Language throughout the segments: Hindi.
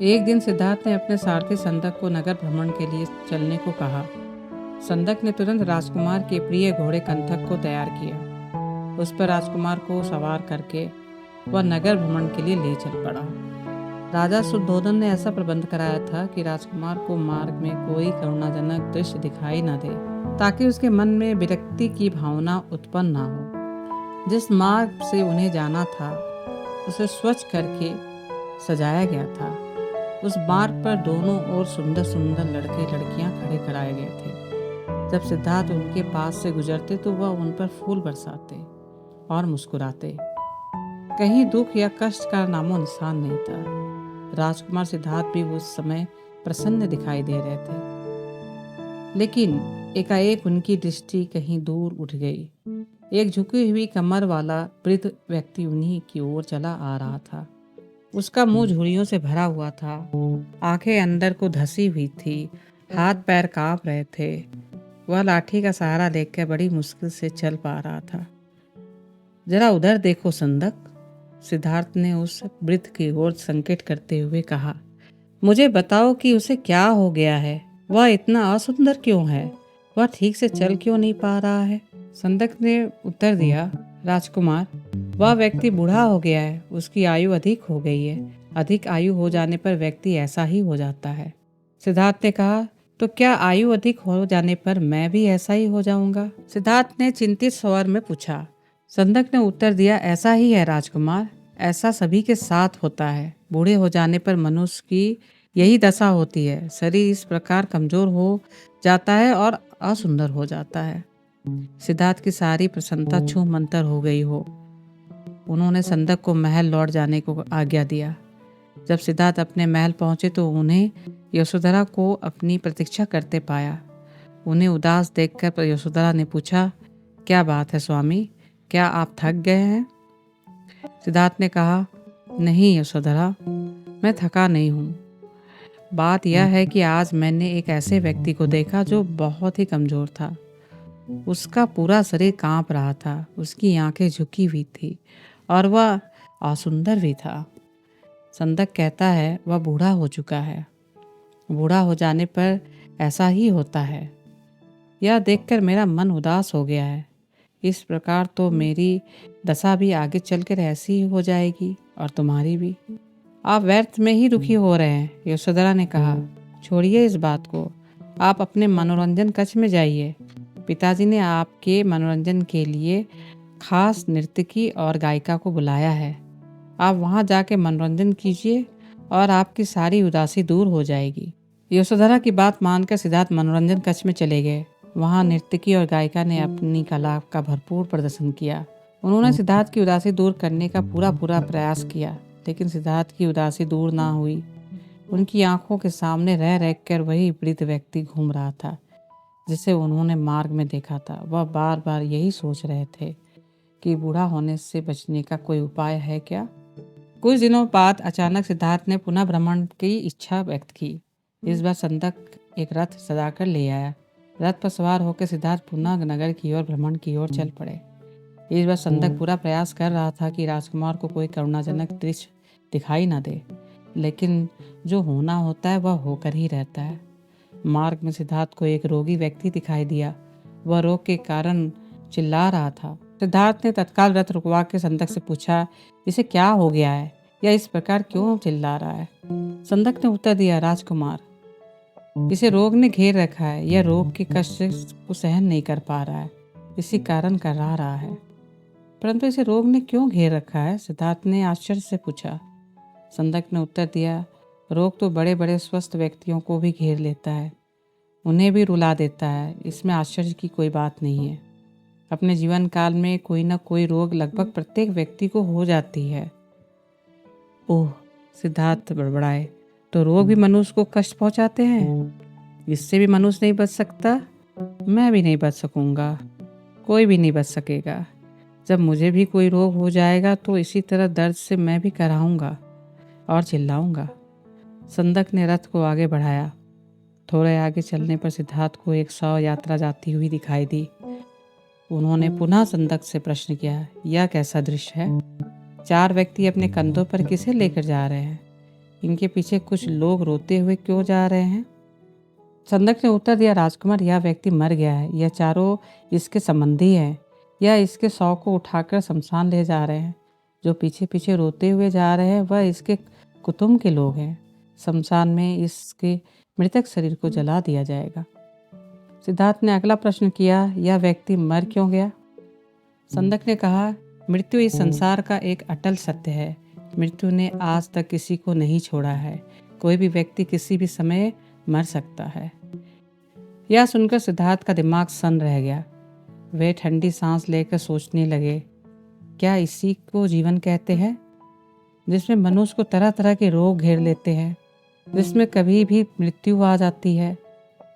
एक दिन सिद्धार्थ ने अपने सारथी संदक को नगर भ्रमण के लिए चलने को कहा। संदक ने तुरंत राजकुमार के प्रिय घोड़े कंथक को तैयार किया। उस पर राजकुमार को सवार करके वह नगर भ्रमण के लिए ले चल पड़ा। राजा शुद्धोधन ने ऐसा प्रबंध कराया था कि राजकुमार को मार्ग में कोई करुणाजनक दृश्य दिखाई न दे, ताकि उसके मन में विरक्ति की भावना उत्पन्न न हो। जिस मार्ग से उन्हें जाना था उसे स्वच्छ करके सजाया गया था। उस मार्ग पर दोनों ओर सुंदर सुंदर लड़के लड़कियां खड़े कराए गए थे। जब सिद्धार्थ उनके पास से गुजरते तो वह उन पर फूल बरसाते और मुस्कुराते। कहीं दुख या कष्ट का नामो निशान नहीं था। राजकुमार सिद्धार्थ भी उस समय प्रसन्न दिखाई दे रहे थे, लेकिन एकाएक उनकी दृष्टि कहीं दूर उठ गई। एक झुकी हुई कमर वाला वृद्ध व्यक्ति उन्हीं की ओर चला आ रहा था। उसका मुंह झुर्रियों से भरा हुआ था, आंखें अंदर को धसी हुई थी, हाथ पैर कांप रहे थे। वह लाठी का सहारा लेकर बड़ी मुश्किल से चल पा रहा था। जरा उधर देखो संदक, सिद्धार्थ ने उस वृद्ध की ओर संकेत करते हुए कहा। मुझे बताओ कि उसे क्या हो गया है? वह इतना असुंदर क्यों है? वह ठीक से चल क्यों नहीं पा रहा है? संदक ने उत्तर दिया, राजकुमार, वह व्यक्ति बूढ़ा हो गया है। उसकी आयु अधिक हो गई है। अधिक आयु हो जाने पर व्यक्ति ऐसा ही हो जाता है। सिद्धार्थ ने कहा, तो क्या आयु अधिक हो जाने पर मैं भी ऐसा ही हो जाऊंगा? सिद्धार्थ ने चिंतित स्वर में पूछा। संदक ने उत्तर दिया, ऐसा ही है राजकुमार, ऐसा सभी के साथ होता है। बूढ़े हो जाने पर मनुष्य की यही दशा होती है। शरीर इस प्रकार कमजोर हो जाता है और असुंदर हो जाता है। सिद्धार्थ की सारी प्रसन्नता छू मंतर हो गई हो। उन्होंने संदक को महल लौट जाने को आज्ञा दिया। जब सिद्धार्थ अपने महल पहुंचे तो उन्हें यशोधरा को अपनी प्रतीक्षा करते पाया। उन्हें उदास देखकर यशोधरा ने पूछा, क्या बात है स्वामी, क्या आप थक गए हैं? सिद्धार्थ ने कहा, नहीं यशोधरा, मैं थका नहीं हूँ। बात यह है कि आज मैंने एक ऐसे व्यक्ति को देखा जो बहुत ही कमजोर था। उसका पूरा शरीर कांप रहा था, उसकी आंखें झुकी हुई थी और वह असुंदर भी था। संदक कहता है वह बूढ़ा हो चुका है। बूढ़ा हो जाने पर ऐसा ही होता है। यह देखकर मेरा मन उदास हो गया है। इस प्रकार तो मेरी दशा भी आगे चलकर ऐसी ही हो जाएगी और तुम्हारी भी। आप व्यर्थ में ही दुखी हो रहे हैं, यशोधरा ने कहा। छोड़िए इस बात को, आप अपने मनोरंजन कक्ष में जाइए। पिताजी ने आपके मनोरंजन के लिए खास नर्तकी और गायिका को बुलाया है। आप वहां जाके मनोरंजन कीजिए और आपकी सारी उदासी दूर हो जाएगी। यशोधरा की बात मानकर सिद्धार्थ मनोरंजन कक्ष में चले गए। वहां नर्तकी और गायिका ने अपनी कला का भरपूर प्रदर्शन किया। उन्होंने सिद्धार्थ की उदासी दूर करने का पूरा प्रयास किया, लेकिन सिद्धार्थ की उदासी दूर ना हुई। उनकी आंखों के सामने रह रहकर वही वृद्ध व्यक्ति घूम रहा था जिसे उन्होंने मार्ग में देखा था। वह बार बार यही सोच रहे थे कि बूढ़ा होने से बचने का कोई उपाय है क्या? कुछ दिनों बाद अचानक सिद्धार्थ ने पुनः भ्रमण की इच्छा व्यक्त की। इस बार संदक एक रथ सजाकर ले आया। रथ पर सवार होकर सिद्धार्थ पुनः नगर की ओर भ्रमण की ओर चल पड़े। इस बार संदक पूरा प्रयास कर रहा था कि राजकुमार को कोई करुणाजनक दृश्य दिखाई न दे, लेकिन जो होना होता है वह होकर ही रहता है। मार्ग में सिद्धार्थ को एक रोगी व्यक्ति दिखाई दिया। वह रोग के कारण चिल्ला रहा था। सिद्धार्थ ने तत्काल रथ रुकवा के संदक से पूछा, इसे क्या हो गया है या इस प्रकार क्यों चिल्ला रहा है? संदक ने उत्तर दिया, राजकुमार, इसे रोग ने घेर रखा है। यह रोग के कष्ट को सहन नहीं कर पा रहा है, इसी कारण करवा रहा है। परंतु इसे रोग ने क्यों घेर रखा है? सिद्धार्थ ने आश्चर्य से पूछा। संदक ने उत्तर दिया, रोग तो बड़े बड़े स्वस्थ व्यक्तियों को भी घेर लेता है, उन्हें भी रुला देता है। इसमें आश्चर्य की कोई बात नहीं है। अपने जीवन काल में कोई ना कोई रोग लगभग प्रत्येक व्यक्ति को हो जाती है। ओह, सिद्धार्थ बड़बड़ाए, तो रोग भी मनुष्य को कष्ट पहुंचाते हैं? इससे भी मनुष्य नहीं बच सकता? मैं भी नहीं बच सकूंगा, कोई भी नहीं बच सकेगा। जब मुझे भी कोई रोग हो जाएगा तो इसी तरह दर्द से मैं भी कराऊंगा और चिल्लाऊंगा। संदक ने रथ को आगे बढ़ाया। थोड़े आगे चलने पर सिद्धार्थ को एक शव यात्रा जाती हुई दिखाई दी। उन्होंने पुनः संदक से प्रश्न किया, यह कैसा दृश्य है? 4 व्यक्ति अपने कंधों पर किसे लेकर जा रहे हैं? इनके पीछे कुछ लोग रोते हुए क्यों जा रहे हैं? संदक ने उत्तर दिया, राजकुमार, यह व्यक्ति मर गया है। यह चारों इसके संबंधी हैं। यह इसके शव को उठाकर शमशान ले जा रहे हैं। जो पीछे पीछे रोते हुए जा रहे हैं वह इसके कुटुंब के लोग हैं। शमशान में इसके मृतक शरीर को जला दिया जाएगा। सिद्धार्थ ने अगला प्रश्न किया, यह व्यक्ति मर क्यों गया? संदक ने कहा, मृत्यु इस संसार का एक अटल सत्य है। मृत्यु ने आज तक किसी को नहीं छोड़ा है। कोई भी व्यक्ति किसी भी समय मर सकता है। यह सुनकर सिद्धार्थ का दिमाग सन्न रह गया। वे ठंडी सांस लेकर सोचने लगे, क्या इसी को जीवन कहते हैं, जिसमें मनुष्य को तरह तरह के रोग घेर लेते हैं, जिसमें कभी भी मृत्यु आ जाती है।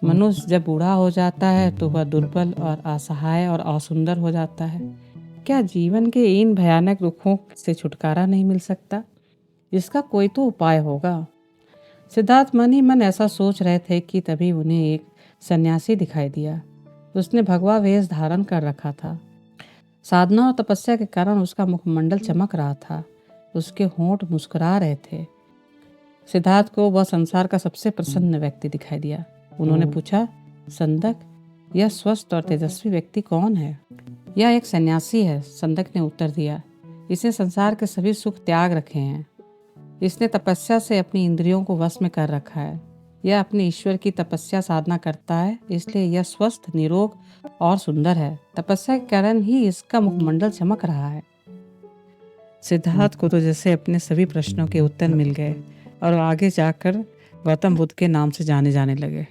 मनुष्य जब बूढ़ा हो जाता है तो वह दुर्बल और असहाय और असुंदर हो जाता है। क्या जीवन के इन भयानक दुखों से छुटकारा नहीं मिल सकता? इसका कोई तो उपाय होगा। सिद्धार्थ मन ही मन ऐसा सोच रहे थे कि तभी उन्हें एक सन्यासी दिखाई दिया। उसने भगवा वेश धारण कर रखा था। साधना और तपस्या के कारण उसका मुखमंडल चमक रहा था। उसके होंठ मुस्कुरा रहे थे। सिद्धार्थ को वह संसार का सबसे प्रसन्न व्यक्ति दिखाई दिया। उन्होंने पूछा, संदक, यह स्वस्थ और तेजस्वी व्यक्ति कौन है? यह एक सन्यासी है, संदक ने उत्तर दिया। इसने संसार के सभी सुख त्याग रखे हैं। इसने तपस्या से अपनी इंद्रियों को वश में कर रखा है। यह अपने ईश्वर की तपस्या साधना करता है, इसलिए यह स्वस्थ, निरोग और सुंदर है। तपस्या के कारण ही इसका मुखमंडल चमक रहा है। सिद्धार्थ को तो जैसे अपने सभी प्रश्नों के उत्तर मिल गए और आगे जाकर गौतम बुद्ध के नाम से जाने जाने लगे।